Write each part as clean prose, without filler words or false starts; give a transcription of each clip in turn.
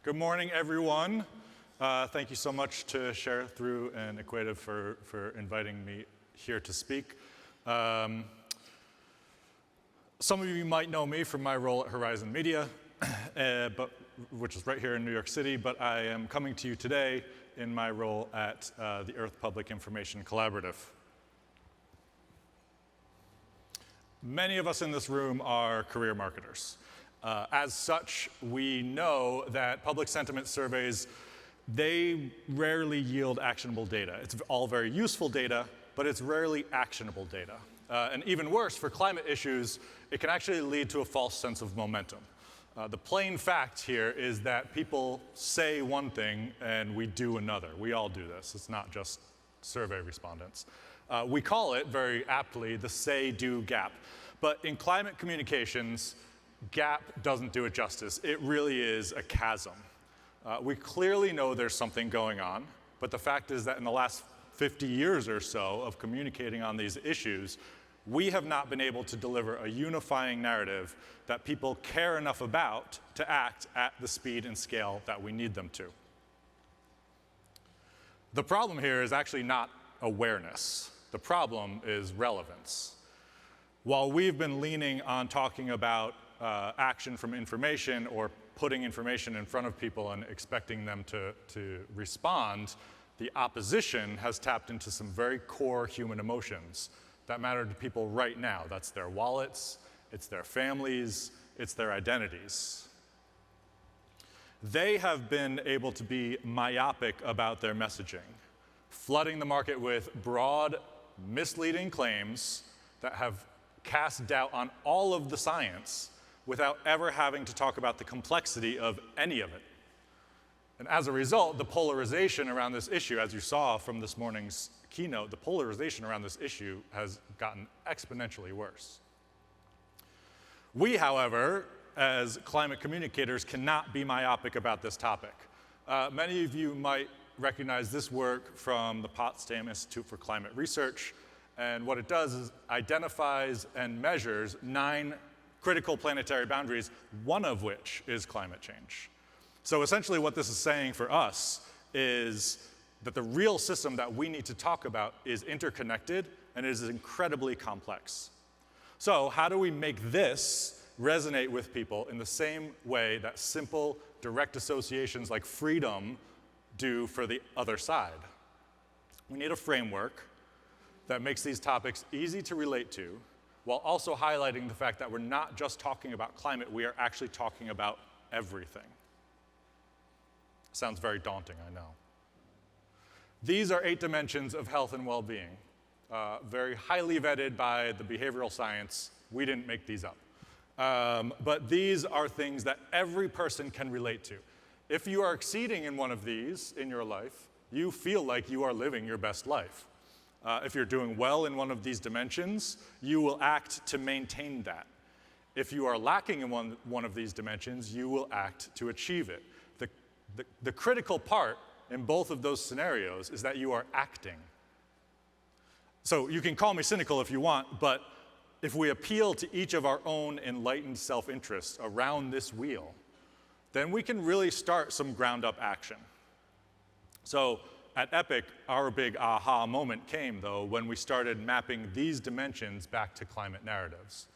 Good morning, everyone. Thank you so much to Share Through and Equative for inviting me here to speak. Some of you might know me from my role at Horizon Media, which is right here in New York City, but I am coming to you today in my role at the Earth Public Information Collaborative. Many of us in this room are career marketers. As such, we know that public sentiment surveys, they rarely yield actionable data. It's all very useful data, but it's rarely actionable data. And even worse, for climate issues, it can actually lead to a false sense of momentum. The plain fact here is that people say one thing and we do another. We all do this. It's not just survey respondents. We call it, very aptly, the say-do gap. But in climate communications, gap doesn't do it justice. It really is a chasm. We clearly know there's something going on, but the fact is that in the last 50 years or so of communicating on these issues, we have not been able to deliver a unifying narrative that people care enough about to act at the speed and scale that we need them to. The problem here is actually not awareness. The problem is relevance. While we've been leaning on talking about action from information or putting information in front of people and expecting them to respond, the opposition has tapped into some very core human emotions that matter to people right now. That's their wallets, it's their families, it's their identities. They have been able to be myopic about their messaging, flooding the market with broad, misleading claims that have cast doubt on all of the science without ever having to talk about the complexity of any of it. And as a result, the polarization around this issue, as you saw from this morning's keynote, the polarization around this issue has gotten exponentially worse. We, however, as climate communicators, cannot be myopic about this topic. Many of you might recognize this work from the Potsdam Institute for Climate Research, and what it does is identifies and measures 9 critical planetary boundaries, one of which is climate change. So essentially what this is saying for us is that the real system that we need to talk about is interconnected and it is incredibly complex. So how do we make this resonate with people in the same way that simple, direct associations like freedom do for the other side? We need a framework that makes these topics easy to relate to, while also highlighting the fact that we're not just talking about climate, we are actually talking about everything. Sounds very daunting, I know. These are 8 dimensions of health and well-being, very highly vetted by the behavioral science. We didn't make these up. But these are things that every person can relate to. If you are exceeding in one of these in your life, you feel like you are living your best life. If you're doing well in one of these dimensions, you will act to maintain that. If you are lacking in one of these dimensions, you will act to achieve it. The critical part in both of those scenarios is that you are acting. So you can call me cynical if you want, but if we appeal to each of our own enlightened self-interests around this wheel, then we can really start some ground-up action. So at Epic, our big aha moment came, though, when we started mapping these dimensions back to climate narratives.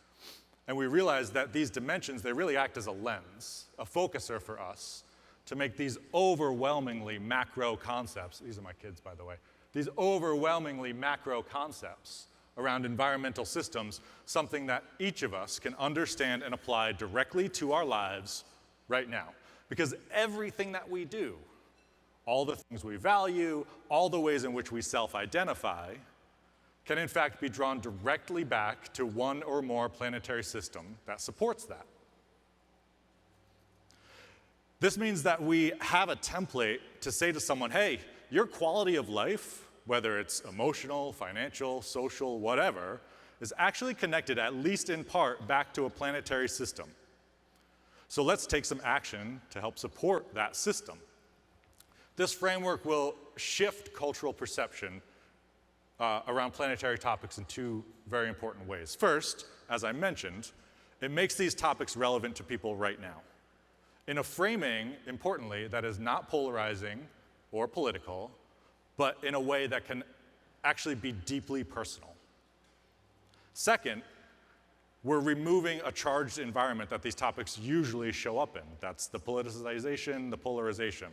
And we realized that these dimensions, they really act as a lens, a focuser for us, to make these overwhelmingly macro concepts, these are my kids, by the way, these overwhelmingly macro concepts around environmental systems, something that each of us can understand and apply directly to our lives right now. Because everything that we do, all the things we value, all the ways in which we self-identify, can in fact be drawn directly back to one or more planetary system that supports that. This means that we have a template to say to someone, hey, your quality of life, whether it's emotional, financial, social, whatever, is actually connected, at least in part, back to a planetary system. So let's take some action to help support that system. This framework will shift cultural perception around planetary topics in 2 very important ways. First, as I mentioned, it makes these topics relevant to people right now. in a framing, importantly, that is not polarizing or political, but in a way that can actually be deeply personal. Second, we're removing a charged environment that these topics usually show up in. That's the politicization, the polarization.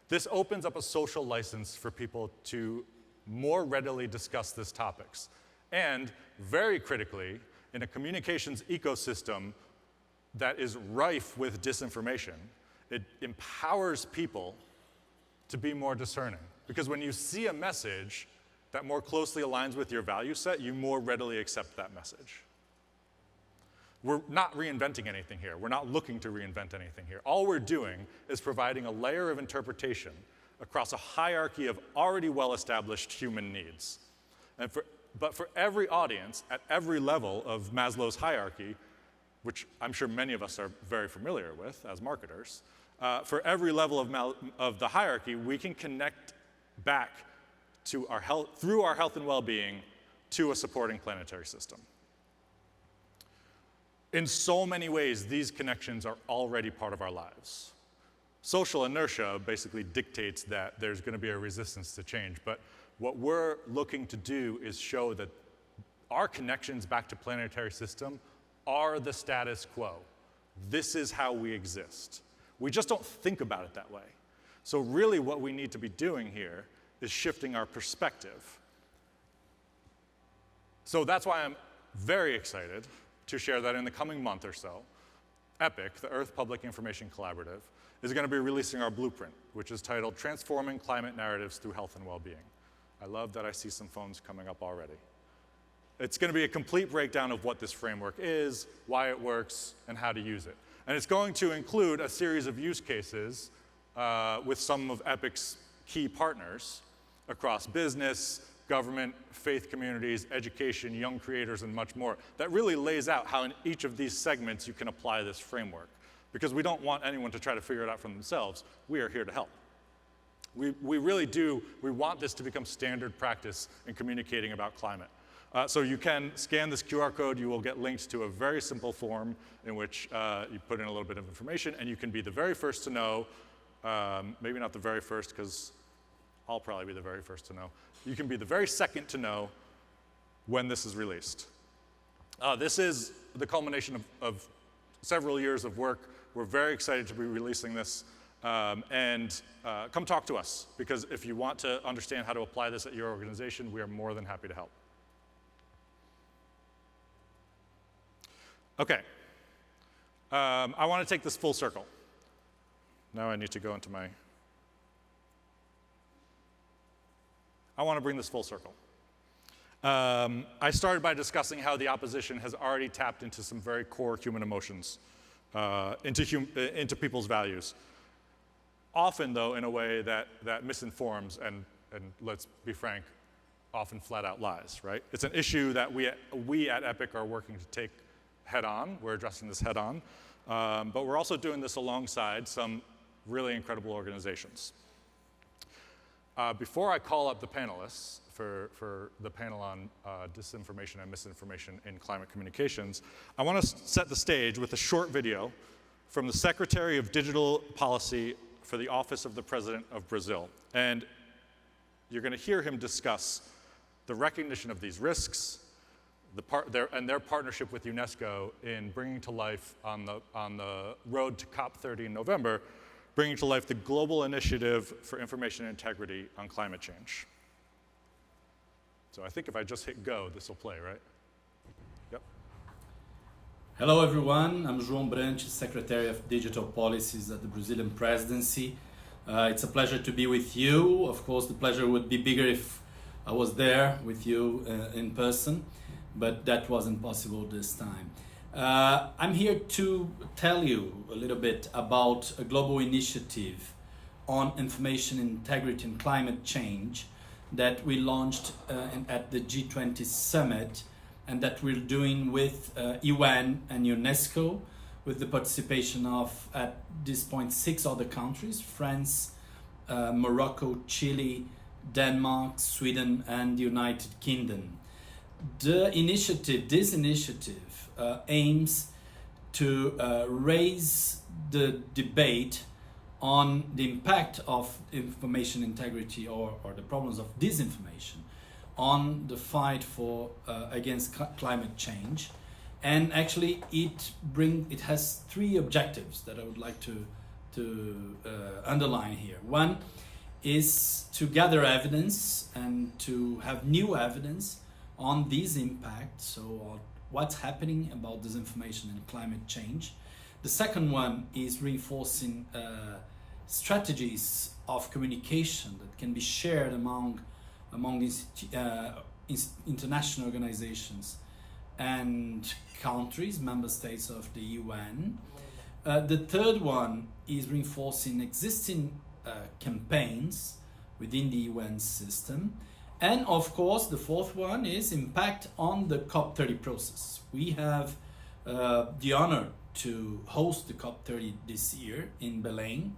This opens up a social license for people to more readily discuss these topics. And very critically, in a communications ecosystem that is rife with disinformation, it empowers people to be more discerning. Because when you see a message that more closely aligns with your value set, you more readily accept that message. We're not reinventing anything here. We're not looking to reinvent anything here. All we're doing is providing a layer of interpretation across a hierarchy of already well-established human needs. But for every audience, at every level of Maslow's hierarchy, which I'm sure many of us are very familiar with as marketers, for every level of the hierarchy, we can connect back to our health, through our health and well-being, to a supporting planetary system. In so many ways, these connections are already part of our lives. Social inertia basically dictates that there's going to be a resistance to change, but what we're looking to do is show that our connections back to planetary system are the status quo. This is how we exist. We just don't think about it that way. So really what we need to be doing here is shifting our perspective. So that's why I'm very excited to share that in the coming month or so, EPIC, the Earth Public Information Collaborative, is going to be releasing our blueprint, which is titled Transforming Climate Narratives Through Health and Well-Being. I love that I see some phones coming up already. It's going to be a complete breakdown of what this framework is, why it works, and how to use it. And it's going to include a series of use cases with some of EPIC's key partners across business, government, faith communities, education, young creators, and much more, that really lays out how in each of these segments you can apply this framework. Because we don't want anyone to try to figure it out for themselves. We are here to help. We really do, we want this to become standard practice in communicating about climate. So you can scan this QR code, you will get linked to a very simple form in which you put in a little bit of information, and you can be the very first to know, maybe not the very first, because I'll probably be the very first to know. You can be the very second to know when this is released. This is the culmination of several years of work. We're very excited to be releasing this. Come talk to us, because if you want to understand how to apply this at your organization, we are more than happy to help. Okay. I want to take this full circle. Now I need to go into my... I want to bring this full circle. I started by discussing how the opposition has already tapped into some very core human emotions, into people's values. Often, though, in a way that misinforms and let's be frank, often flat out lies, right? It's an issue that we at EPIC are working to take head on. We're addressing this head on. But we're also doing this alongside some really incredible organizations. Before I call up the panelists for the panel on disinformation and misinformation in climate communications, I want to set the stage with a short video from the Secretary of Digital Policy for the Office of the President of Brazil. And you're going to hear him discuss the recognition of these risks, their partnership with UNESCO in bringing to life on the road to COP30 in November, bringing to life the Global Initiative for Information Integrity on Climate Change. So I think if I just hit go, this will play, right? Yep. Hello everyone, I'm João Branches, Secretary of Digital Policies at the Brazilian Presidency. It's a pleasure to be with you. Of course, the pleasure would be bigger if I was there with you in person, but that wasn't possible this time. I'm here to tell you a little bit about a global initiative on information integrity and climate change that we launched at the G20 summit, and that we're doing with UN and UNESCO, with the participation of, at this point, 6 other countries: France, Morocco, Chile, Denmark, Sweden, and the United Kingdom. This initiative aims to raise the debate on the impact of information integrity or the problems of disinformation on the fight for against climate change. And actually it has three objectives that I would like to underline here. One is to gather evidence and to have new evidence on these impacts, so on what's happening about disinformation and climate change. The second one is reinforcing strategies of communication that can be shared among international organizations and countries, member states of the UN. The third one is reinforcing existing campaigns within the UN system. And of course, the fourth one is impact on the COP30 process. We have the honor to host the COP30 this year in Belém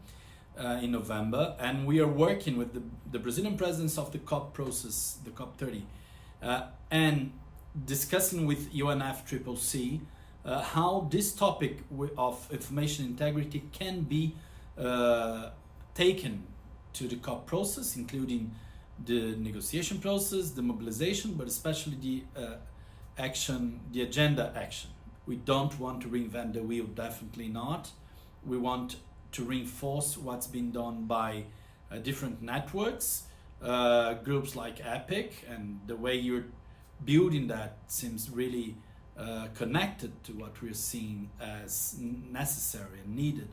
in November, and we are working with the Brazilian presidents of the COP process, the COP30, and discussing with UNFCCC how this topic of information integrity can be taken to the COP process, including the negotiation process, the mobilization, but especially the action, the agenda action. We don't want to reinvent the wheel, definitely not. We want to reinforce what's been done by different networks, groups like EPIC, and the way you're building that seems really connected to what we're seeing as necessary and needed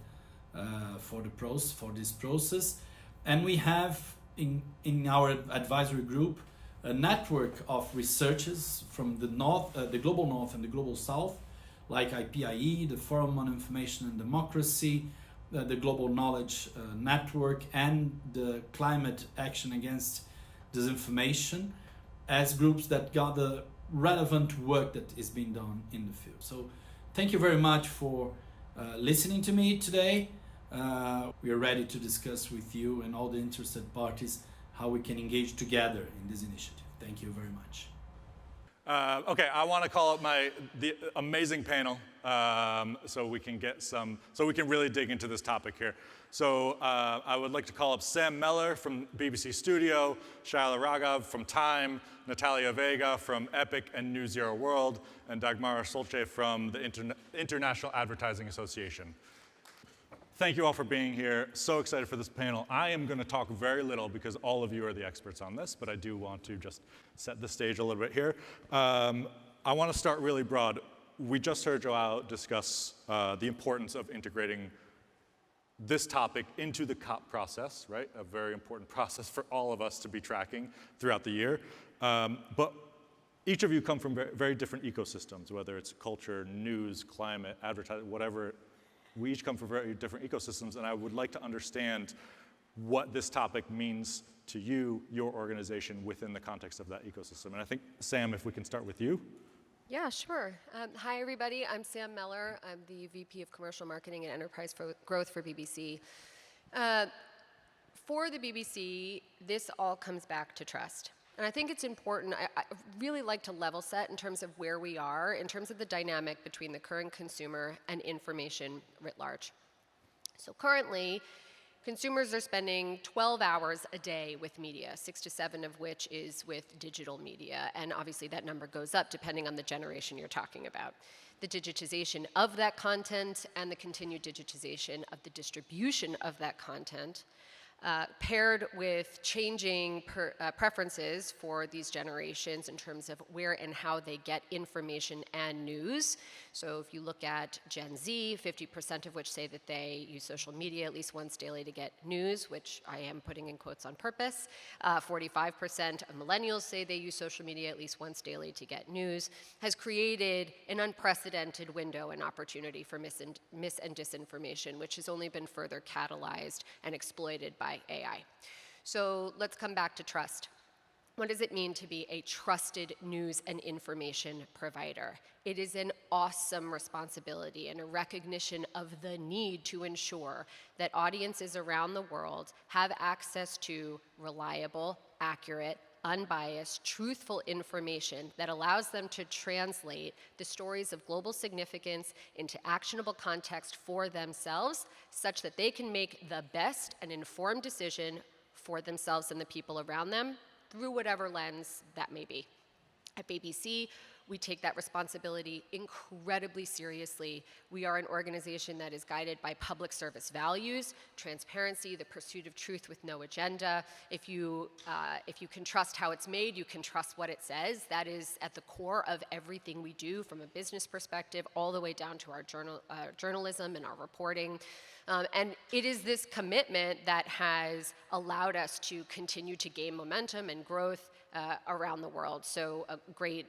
for this process. And we have in our advisory group a network of researchers from the north, the global north and the global south, like IPIE, the Forum on Information and Democracy, the Global Knowledge Network, and the Climate Action Against Disinformation, as groups that gather relevant work that is being done in the field. So thank you very much for listening to me today. We are ready to discuss with you and all the interested parties how we can engage together in this initiative. Thank you very much. Okay, I want to call up the amazing panel so we can really dig into this topic here. So I would like to call up Sam Mellor from BBC Studio, Shyla Raghav from Time, Natalia Vega from Epic and New Zero World, and Dagmara Sulzce from the International Advertising Association. Thank you all for being here. So excited for this panel. I am going to talk very little because all of you are the experts on this, but I do want to just set the stage a little bit here. I want to start really broad. We just heard Joao discuss the importance of integrating this topic into the COP process, right? A very important process for all of us to be tracking throughout the year. But each of you come from very, very different ecosystems, whether it's culture, news, climate, advertising, whatever. We each come from very different ecosystems, and I would like to understand what this topic means to you, your organization, within the context of that ecosystem. And I think, Sam, if we can start with you. Yeah, sure. Hi, everybody. I'm Sam Mellor. I'm the VP of Commercial Marketing and Enterprise Growth for BBC. For the BBC, this all comes back to trust. And I think it's important, I really like to level set in terms of where we are, in terms of the dynamic between the current consumer and information writ large. So currently, consumers are spending 12 hours a day with media, 6 to 7 of which is with digital media. And obviously that number goes up depending on the generation you're talking about. The digitization of that content and the continued digitization of the distribution of that content paired with changing preferences for these generations in terms of where and how they get information and news. So if you look at Gen Z, 50% of which say that they use social media at least once daily to get news, which I am putting in quotes on purpose. 45% of millennials say they use social media at least once daily to get news, has created an unprecedented window and opportunity for mis and disinformation, which has only been further catalyzed and exploited by AI. So let's come back to trust. What does it mean to be a trusted news and information provider? It is an awesome responsibility and a recognition of the need to ensure that audiences around the world have access to reliable, accurate, unbiased, truthful information that allows them to translate the stories of global significance into actionable context for themselves, such that they can make the best and informed decision for themselves and the people around them through whatever lens that may be. At BBC, we take that responsibility incredibly seriously. We are an organization that is guided by public service values, transparency, the pursuit of truth with no agenda. If you can trust how it's made, you can trust what it says. That is at the core of everything we do from a business perspective, all the way down to our journalism and our reporting. And it is this commitment that has allowed us to continue to gain momentum and growth around the world. So a great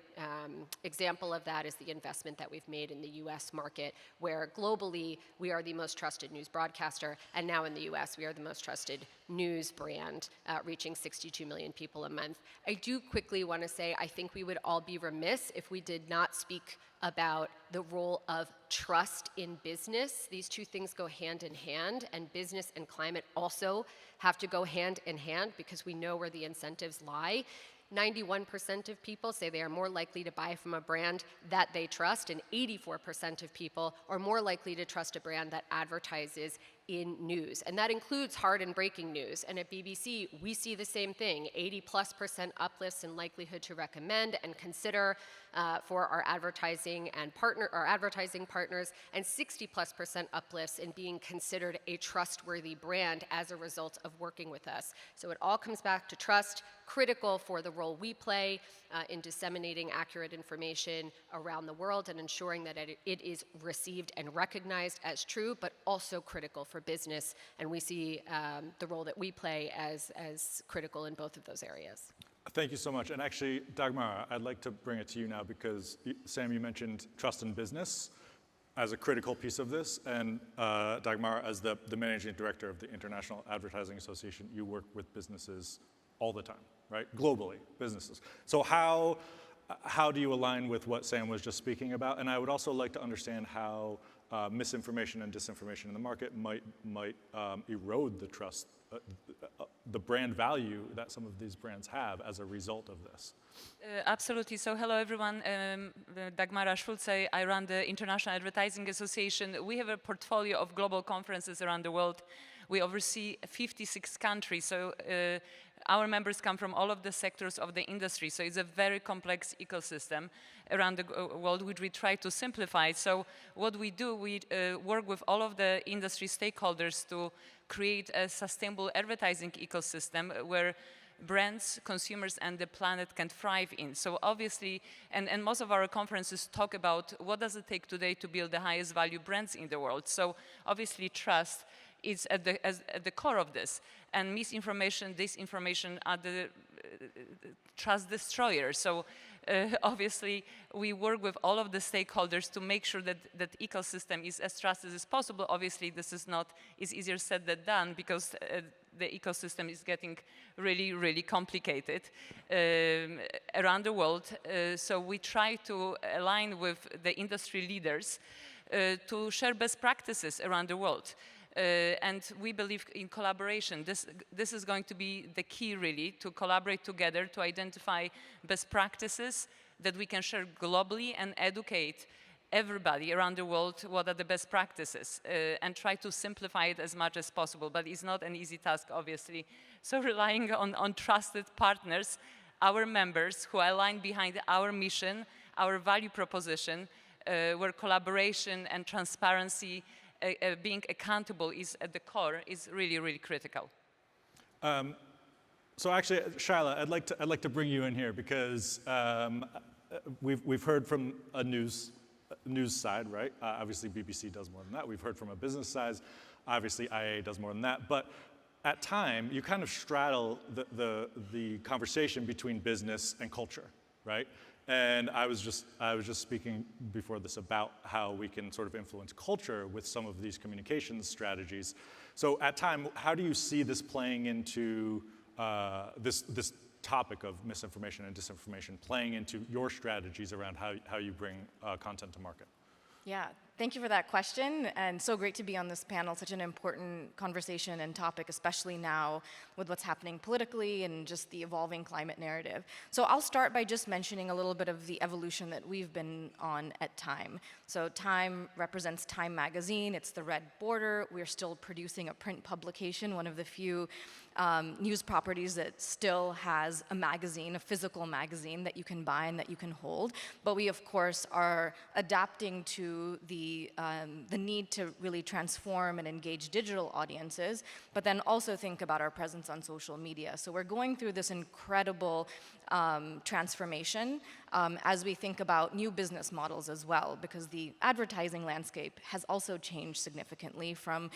example of that is the investment that we've made in the US market, where globally we are the most trusted news broadcaster, and now in the US we are the most trusted news brand, reaching 62 million people a month. I do quickly want to say I think we would all be remiss if we did not speak about the role of trust in business. These two things go hand in hand, and business and climate also have to go hand in hand because we know where the incentives lie. 91% of people say they are more likely to buy from a brand that they trust, and 84% of people are more likely to trust a brand that advertises in news. And that includes hard and breaking news. And at BBC, we see the same thing, 80+% uplifts in likelihood to recommend and consider for our advertising partners, and 60+% uplifts in being considered a trustworthy brand as a result of working with us. So it all comes back to trust, critical for the role we play in disseminating accurate information around the world and ensuring that it is received and recognized as true, but also critical for business. And we see the role that we play as critical in both of those areas. Thank you so much. And actually, Dagmara, I'd like to bring it to you now because, Sam, you mentioned trust in business as a critical piece of this, and Dagmara, as the managing director of the International Advertising Association, you work with businesses all the time, right? Globally, businesses. So how do you align with what Sam was just speaking about? And I would also like to understand how misinformation and disinformation in the market might erode the trust, the brand value that some of these brands have as a result of this. Absolutely. So hello, everyone. Dagmara Sulzce. I run the International Advertising Association. We have a portfolio of global conferences around the world. We oversee 56 countries. So our members come from all of the sectors of the industry. So it's a very complex ecosystem around the world, which we try to simplify. So what we do, we work with all of the industry stakeholders to create a sustainable advertising ecosystem where brands, consumers, and the planet can thrive in. So obviously, and most of our conferences talk about what does it take today to build the highest value brands in the world. So obviously trust is at the core of this. And misinformation, disinformation are the trust destroyers. So obviously, we work with all of the stakeholders to make sure that that ecosystem is as trusted as possible. Obviously, this is easier said than done because the ecosystem is getting really, really complicated around the world. So we try to align with the industry leaders to share best practices around the world. And we believe in collaboration. This is going to be the key, really, to collaborate together to identify best practices that we can share globally and educate everybody around the world what are the best practices and try to simplify it as much as possible. But it's not an easy task, obviously. So relying on trusted partners, our members who align behind our mission, our value proposition, where collaboration and transparency being accountable is at the core is really, really critical. So actually, Shyla, I'd like to bring you in here because we've heard from a news side, right? Obviously, BBC does more than that. We've heard from a business side. Obviously, IA does more than that. But at time, you kind of straddle the conversation between business and culture, right? And I was just speaking before this about how we can sort of influence culture with some of these communications strategies. So at time, how do you see this playing into this topic of misinformation and disinformation playing into your strategies around how you bring content to market? Yeah, Thank you for that question, and so great to be on this panel, such an important conversation and topic, especially now with what's happening politically and just the evolving climate narrative. So I'll start by just mentioning a little bit of the evolution that we've been on at Time. So Time represents Time magazine, it's the red border. We're still producing a print publication, one of the few news properties that still has a magazine, a physical magazine that you can buy and that you can hold. But we, of course, are adapting to the need to really transform and engage digital audiences, but then also think about our presence on social media. So we're going through this incredible transformation as we think about new business models as well, because the advertising landscape has also changed significantly from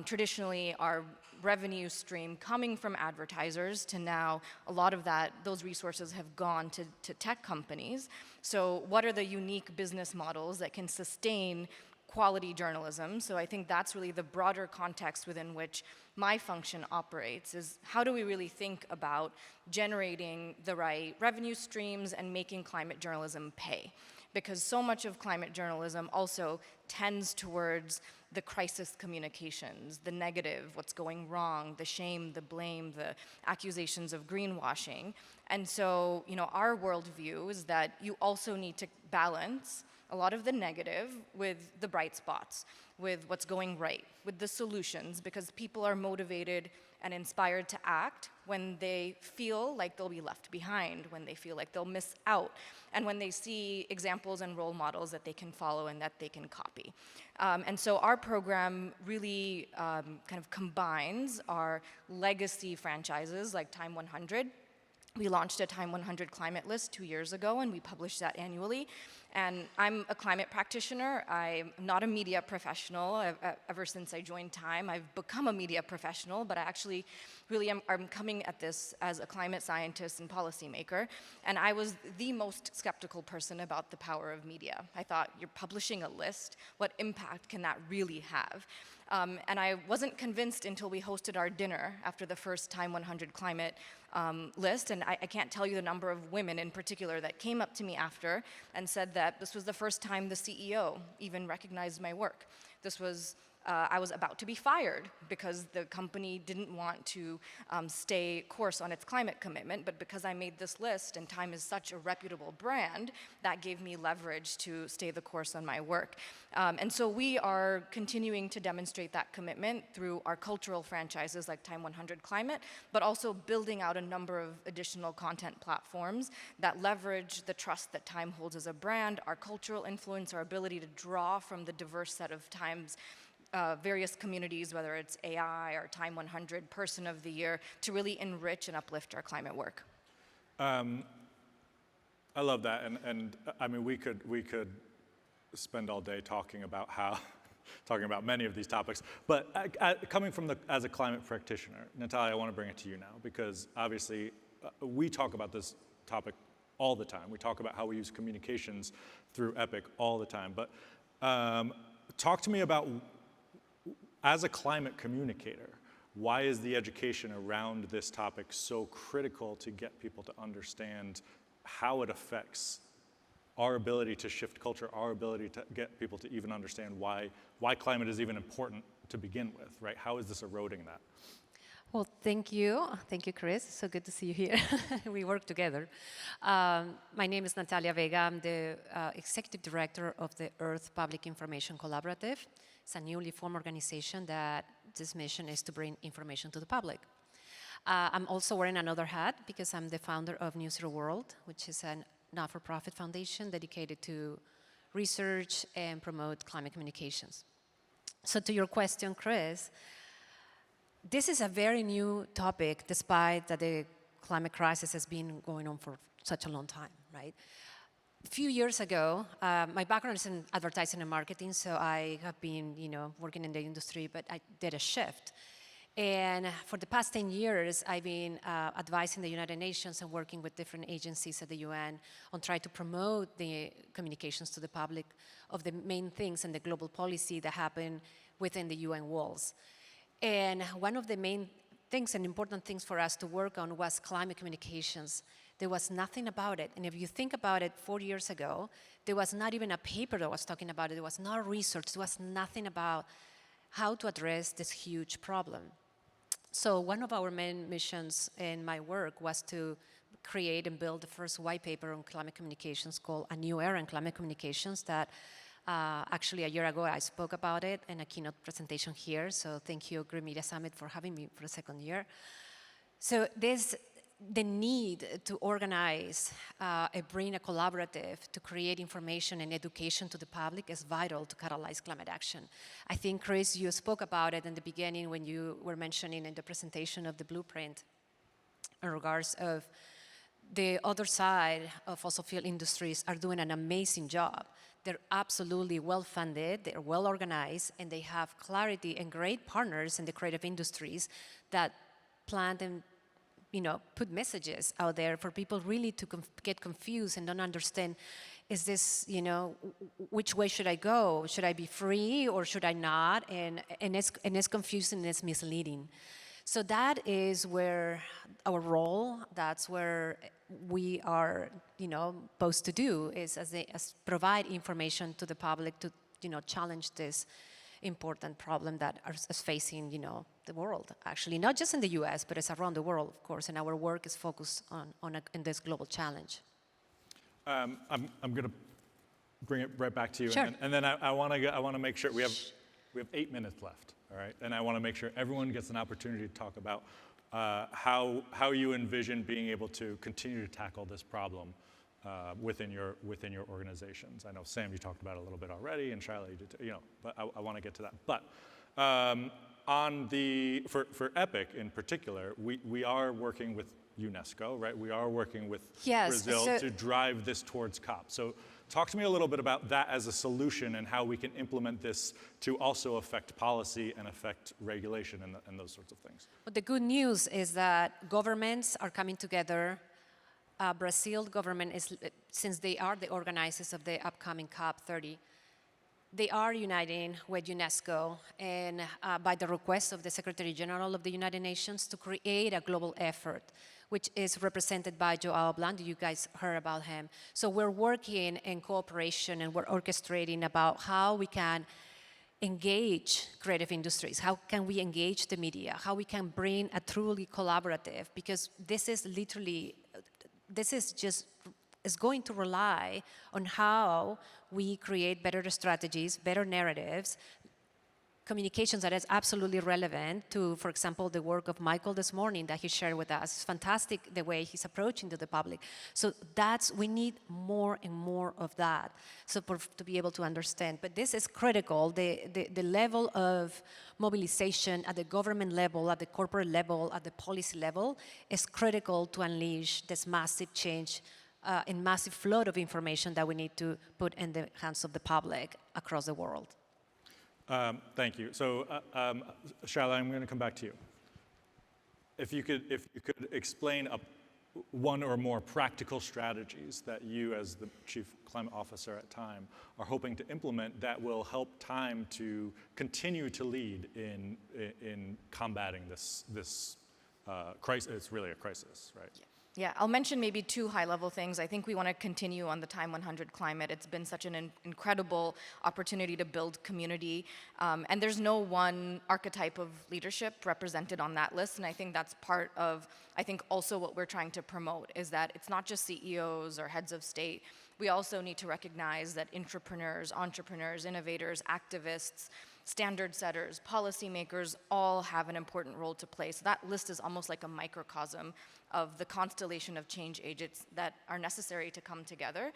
traditionally our revenue stream coming from advertisers to now a lot of those resources have gone to tech companies. So what are the unique business models that can sustain quality journalism? So I think that's really the broader context within which my function operates, is how do we really think about generating the right revenue streams and making climate journalism pay? Because so much of climate journalism also tends towards the crisis communications, the negative, what's going wrong, the shame, the blame, the accusations of greenwashing. And so, our worldview is that you also need to balance a lot of the negative with the bright spots, with what's going right, with the solutions, because people are motivated and inspired to act when they feel like they'll be left behind, when they feel like they'll miss out, and when they see examples and role models that they can follow and that they can copy. And so our program really kind of combines our legacy franchises like Time 100. We launched a Time 100 climate list 2 years ago, and we publish that annually. And I'm a climate practitioner. I'm not a media professional. Ever since I joined Time, I've become a media professional, but I actually really I'm coming at this as a climate scientist and policymaker. And I was the most skeptical person about the power of media. I thought, you're publishing a list, what impact can that really have? And I wasn't convinced until we hosted our dinner after the first Time 100 climate list, and I can't tell you the number of women in particular that came up to me after and said that this was the first time the CEO even recognized my work. This was I was about to be fired because the company didn't want to stay course on its climate commitment, but because I made this list and Time is such a reputable brand, that gave me leverage to stay the course on my work. And so we are continuing to demonstrate that commitment through our cultural franchises like Time 100 Climate, but also building out a number of additional content platforms that leverage the trust that Time holds as a brand, our cultural influence, our ability to draw from the diverse set of Time's various communities, whether it's AI or Time 100 Person of the Year, to really enrich and uplift our climate work. I love that, and I mean, we could spend all day talking about many of these topics. But coming from as a climate practitioner, Natalia, I want to bring it to you now, because obviously we talk about this topic all the time. We talk about how we use communications through EPIC all the time. But talk to me about, as a climate communicator, why is the education around this topic so critical to get people to understand how it affects our ability to shift culture, our ability to get people to even understand why climate is even important to begin with, right? How is this eroding that? Well, thank you. Thank you, Chris. So good to see you here. We work together. My name is Natalia Vega. I'm the Executive Director of the Earth Public Information Collaborative. It's a newly formed organization that this mission is to bring information to the public. I'm also wearing another hat because I'm the founder of New Zero World, which is a not-for-profit foundation dedicated to research and promote climate communications. So to your question, Chris, this is a very new topic, despite that the climate crisis has been going on for such a long time, right? A few years ago, my background is in advertising and marketing, so I have been, working in the industry, but I did a shift. And for the past 10 years, I've been advising the United Nations and working with different agencies at the UN on trying to promote the communications to the public of the main things and the global policy that happen within the UN walls. And one of the main things and important things for us to work on was climate communications, There was nothing about it. And if you think about it, 4 years ago, there was not even a paper that was talking about it. There was no research. There was nothing about how to address this huge problem. So one of our main missions in my work was to create and build the first white paper on climate communications called A New Era in Climate Communications that actually a year ago I spoke about it in a keynote presentation here. So thank you, Green Media Summit, for having me for the second year. So the need to organize and bring a collaborative to create information and education to the public is vital to catalyze climate action. I think, Chris, you spoke about it in the beginning when you were mentioning in the presentation of the blueprint in regards of the other side of fossil fuel industries are doing an amazing job. They're absolutely well-funded, they're well-organized, and they have clarity and great partners in the creative industries that plan and put messages out there for people really to get confused and don't understand, is this, which way should I go? Should I be free or should I not? And it's confusing and it's misleading. So that is where our role, that's where we are, supposed to do, is as provide information to the public to, challenge this important problem that is facing, the world, actually, not just in the US, but it's around the world, of course, and our work is focused in this global challenge. I'm going to bring it right back to you, Sure. and then I want to make sure we have 8 minutes left, all right? And I want to make sure everyone gets an opportunity to talk about how you envision being able to continue to tackle this problem within your organizations. I know, Sam, you talked about it a little bit already, and Shyla, you did, but I want to get to that. But for EPIC in particular, we are working with UNESCO, right? We are working with Brazil to drive this towards COP. So talk to me a little bit about that as a solution and how we can implement this to also affect policy and affect regulation and those sorts of things. But the good news is that governments are coming together. Brazil government is, since they are the organizers of the upcoming COP30, they are uniting with UNESCO and by the request of the Secretary General of the United Nations to create a global effort, which is represented by João Blando. You guys heard about him. So we're working in cooperation and we're orchestrating about how we can engage creative industries, how can we engage the media, how we can bring a truly collaborative, because this is going to rely on how we create better strategies, better narratives, communications that is absolutely relevant to, for example, the work of Michael this morning that he shared with us. It's fantastic the way he's approaching to the public. So we need more and more of that to be able to understand. But this is critical. The level of mobilization at the government level, at the corporate level, at the policy level is critical to unleash this massive change and massive flood of information that we need to put in the hands of the public across the world. Thank you. So, Shyla, I'm going to come back to you. If you could explain one or more practical strategies that you, as the Chief Climate Officer at Time, are hoping to implement that will help Time to continue to lead in combating this crisis. It's really a crisis, right? Yeah, I'll mention maybe two high-level things. I think we want to continue on the Time 100 climate. It's been such an incredible opportunity to build community, and there's no one archetype of leadership represented on that list, and I think that's part of, also what we're trying to promote, is that it's not just CEOs or heads of state. We also need to recognize that entrepreneurs, innovators, activists, standard setters, policymakers all have an important role to play. So that list is almost like a microcosm of the constellation of change agents that are necessary to come together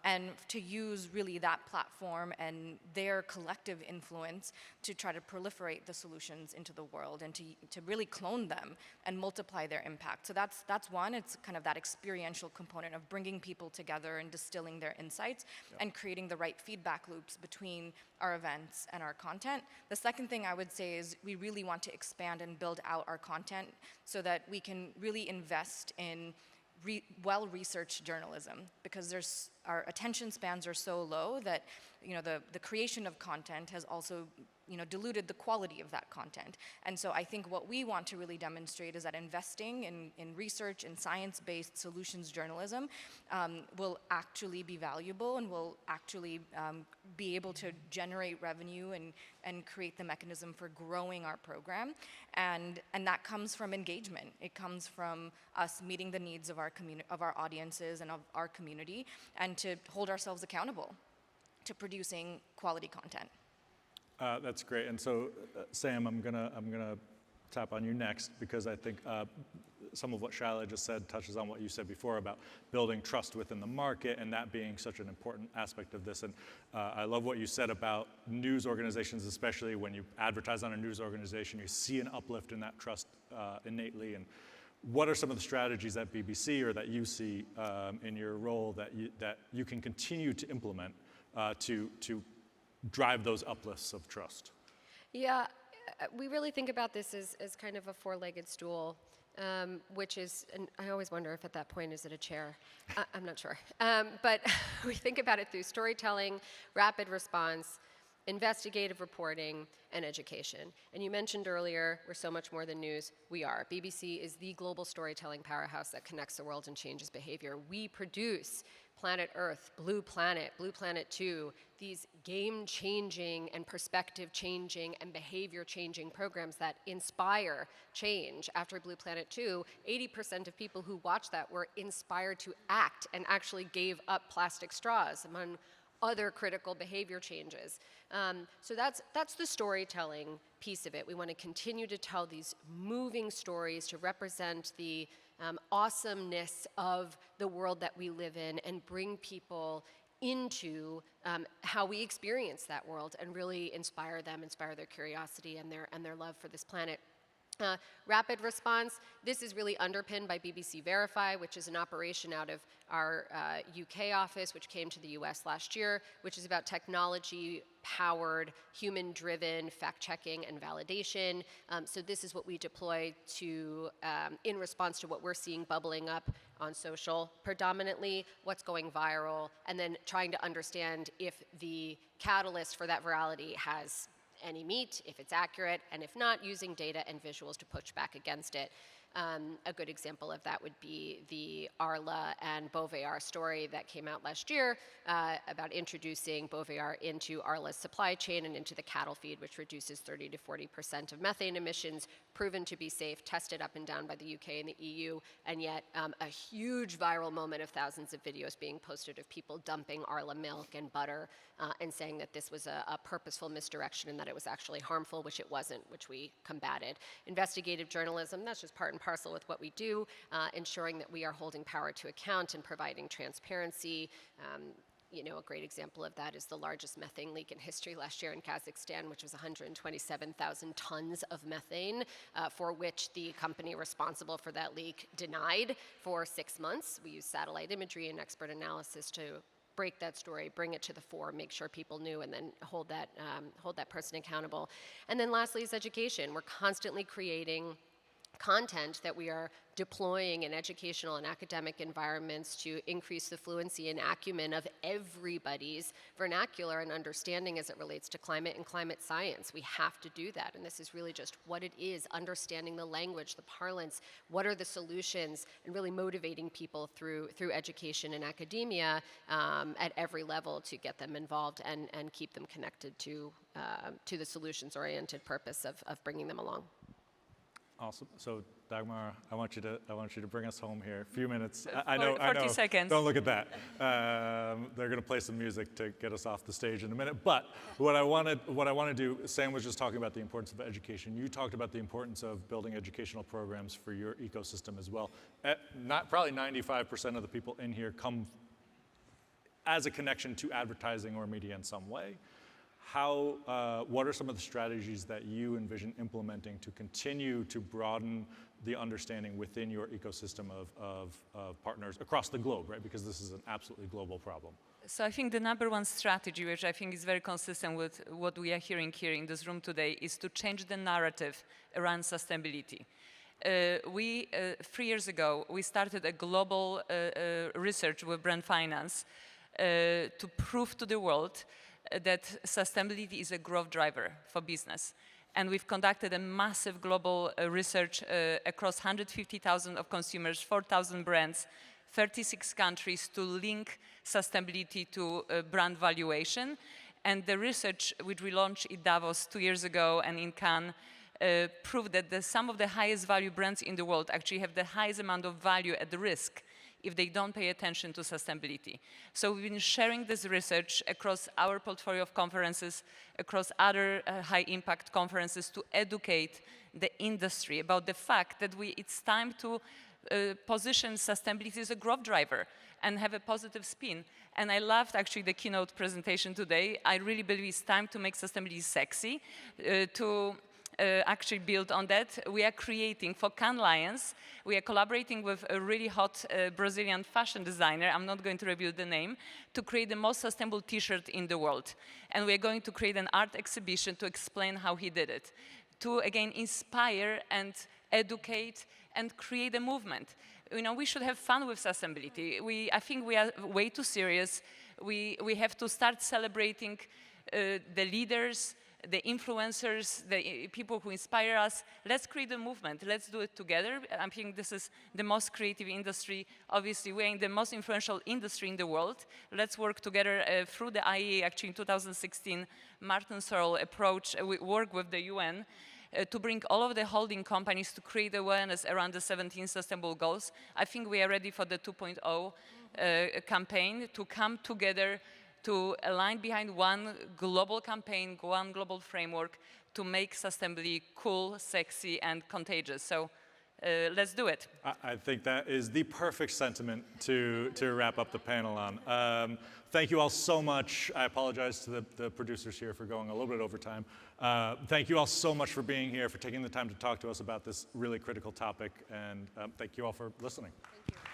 and to use really that platform and their collective influence to try to proliferate the solutions into the world and to really clone them and multiply their impact. So that's one. It's kind of that experiential component of bringing people together and distilling their insights and creating the right feedback loops between our events and our content. The second thing I would say is we really want to expand and build out our content so that we can really invest in well-researched journalism, because there's our attention spans are so low that the creation of content has also diluted the quality of that content. And so I think what we want to really demonstrate is that investing in research and science-based solutions journalism will actually be valuable and will actually be able to generate revenue and create the mechanism for growing our program. And that comes from engagement. It comes from us meeting the needs of our audiences and of our community, and to hold ourselves accountable to producing quality content. That's great. And so, Sam, I'm gonna tap on you next, because I think some of what Shyla just said touches on what you said before about building trust within the market, and that being such an important aspect of this. And I love what you said about news organizations, especially when you advertise on a news organization, you see an uplift in that trust innately. And what are some of the strategies at BBC or that you see in your role that you can continue to implement to drive those uplifts of trust? Yeah, we really think about this as kind of a four-legged stool, which is, and I always wonder if at that point, is it a chair? I'm not sure. But we think about it through storytelling, rapid response, investigative reporting, and education. And you mentioned earlier, we're so much more than news. We are. BBC is the global storytelling powerhouse that connects the world and changes behavior. We produce Planet Earth, Blue Planet 2, these game-changing and perspective-changing and behavior-changing programs that inspire change. After Blue Planet 2, 80% of people who watched that were inspired to act and actually gave up plastic straws, among other critical behavior changes. So that's the storytelling piece of it. We want to continue to tell these moving stories to represent the awesomeness of the world that we live in and bring people into how we experience that world and really inspire their curiosity and their love for this planet. Rapid response, this is really underpinned by BBC Verify, which is an operation out of our UK office, which came to the US last year, which is about technology-powered, human-driven fact-checking and validation. So this is what we deploy to, in response to what we're seeing bubbling up on social, predominantly what's going viral, and then trying to understand if the catalyst for that virality has any meat, if it's accurate, and if not, using data and visuals to push back against it. A good example of that would be the Arla and Beauveillard story that came out last year about introducing Beauveillard into Arla's supply chain and into the cattle feed, which reduces 30 to 40% of methane emissions, proven to be safe, tested up and down by the UK and the EU, and yet a huge viral moment of thousands of videos being posted of people dumping Arla milk and butter and saying that this was a purposeful misdirection and that it was actually harmful, which it wasn't, which we combated. Investigative journalism, that's just part and parcel with what we do, ensuring that we are holding power to account and providing transparency. A great example of that is the largest methane leak in history last year in Kazakhstan, which was 127,000 tons of methane, for which the company responsible for that leak denied for 6 months. We used satellite imagery and expert analysis to break that story, bring it to the fore, make sure people knew, and then hold that person accountable. And then lastly is education. We're constantly creating content that we are deploying in educational and academic environments to increase the fluency and acumen of everybody's vernacular and understanding as it relates to climate and climate science. We have to do that, and this is really just what it is, understanding the language, the parlance, what are the solutions, and really motivating people through education and academia at every level to get them involved and keep them connected to the solutions-oriented purpose of bringing them along. Awesome. So, Dagmara, I want you to bring us home here. A few minutes. 40 seconds. Don't look at that. They're going to play some music to get us off the stage in a minute. But what I want to do, Sam was just talking about the importance of education. You talked about the importance of building educational programs for your ecosystem as well. Probably 95% of the people in here come as a connection to advertising or media in some way. What are some of the strategies that you envision implementing to continue to broaden the understanding within your ecosystem of partners across the globe, right? Because this is an absolutely global problem. So I think the number one strategy, which I think is very consistent with what we are hearing here in this room today, is to change the narrative around sustainability. 3 years ago, we started a global research with Brand Finance to prove to the world that sustainability is a growth driver for business. And we've conducted a massive global research across 150,000 of consumers, 4,000 brands, 36 countries to link sustainability to brand valuation. And the research which we launched in Davos 2 years ago and in Cannes proved that some of the highest value brands in the world actually have the highest amount of value at risk if they don't pay attention to sustainability. So we've been sharing this research across our portfolio of conferences, across other high impact conferences to educate the industry about the fact that it's time to position sustainability as a growth driver and have a positive spin. And I loved actually the keynote presentation today. I really believe it's time to make sustainability sexy, to actually build on that. We are creating, for Cannes Lions, we are collaborating with a really hot Brazilian fashion designer, I'm not going to reveal the name, to create the most sustainable t-shirt in the world. And we are going to create an art exhibition to explain how he did it, to again inspire and educate and create a movement. You know, we should have fun with sustainability. I think we are way too serious. We have to start celebrating the leaders, the influencers, the people who inspire us. Let's create a movement. Let's do it together. I think this is the most creative industry. Obviously, we're in the most influential industry in the world. Let's work together through the IEA. Actually, in 2016, Martin Searle approached, we worked with the UN to bring all of the holding companies to create awareness around the 17 sustainable goals. I think we are ready for the 2.0 campaign to come together to align behind one global campaign, one global framework to make sustainability cool, sexy, and contagious. So let's do it. I think that is the perfect sentiment to wrap up the panel on. Thank you all so much. I apologize to the producers here for going a little bit over time. Thank you all so much for being here, for taking the time to talk to us about this really critical topic, and thank you all for listening. Thank you.